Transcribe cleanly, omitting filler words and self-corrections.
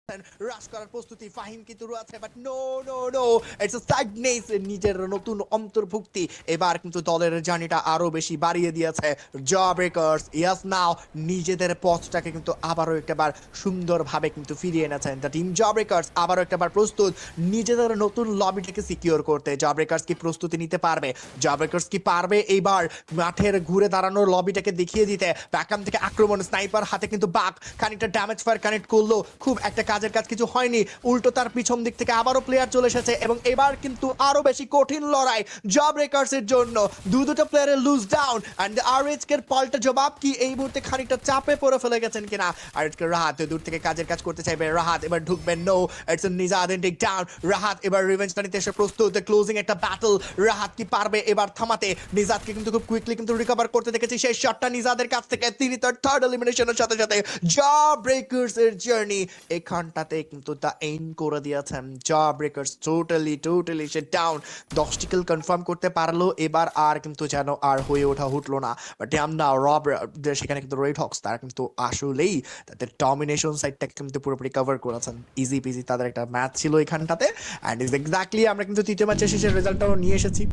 রাশ করার প্রস্তুতি ফাহিম কিন্তু রয়েছে but no no no it's a সাইডনেস নিজের নতুন অন্তর্ভুক্তি এবার কিন্তু দলের জার্নিটা আরো বেশি বাড়িয়ে দিয়েছে জ ব্রেকার্স ইয়াস নাও নিজেদের পথটাকে কিন্তু আবারও একবার সুন্দরভাবে কিন্তু ফিরিয়ে এনেছেন দ্য টিম জ ব্রেকার্স আবারও একবার প্রস্তুত নিজেদের নতুন লবিটাকে সিকিউর করতে জ ব্রেকার্স কি প্রস্তুতি নিতে পারবে জ ব্রেকার্স কি পারবে এইবার মাঠের ঘুরে দাঁড়ানোর লবিটাকে দেখিয়ে দিতে ব্যাকআপ থেকে আক্রমণ স্নাইপার হাতে কিন্তু বাক খানিকটা ড্যামেজ ফায়ার কানেক্ট করলো খুব একটা কাজের কাজ কিছু হয়নি উল্টো তার পিছন দিক থেকে আবারও প্লেয়ার চলে এসেছে এবং এবার কিন্তু আরো বেশি কঠিন লড়াই জব ব্রেকার্স এর জন্য দুটো প্লেয়ারের লুজ ডাউন এন্ড আরএইচকে এর পাল্টা জবাব কি এই মুহূর্তে খানিকটা চাপে পড়ে ফেলে গেছেন কিনা আরএইচকে রাহাত দূর থেকে কাজের কাজ করতে চাইবে রাহাত এবার ঢুকবেন নো ইটস নিজাদ এন্ড টেক ডাউন রাহাত এবার রিভেঞ্জটা নিতে এসে প্রস্তুত ক্লোজিং একটা ব্যাটল রাহাত কি পারবে এবার থামাতে নিজাদকে কিন্তু খুব কুইকলি কিন্তু রিকভার করতে দেখেছি সেই শটটা নিজাদের কাছ থেকে তিনি তার থার্ড এলিমিনেশনের সাথে সাথে জব ব্রেকার্স এর জার্নি এখানটাতে কিন্তু তা এন্ড করে দিয়েছেন জব ব্রেকার্স টোটালি সে ডাউন 10টি কিল কনফার্ম করতে পারলো এবার আর কিন্তু যেন আর হয়ে ওঠা উঠলো না বাট আমরা রব সেখানে কিন্তু রেড হক্স তারা কিন্তু আসলেই তাদের ডমিনেশন সাইডটাকে কিন্তু পুরোপুরি কভার করেছেন ইজি পিজি তাদের একটা ম্যাচ ছিল এখানটাতে অ্যান্ড ইজ এক্স্যাক্টলি আমরা কিন্তু তৃতীয় ম্যাচের শেষের রেজাল্টটাও নিয়ে এসেছি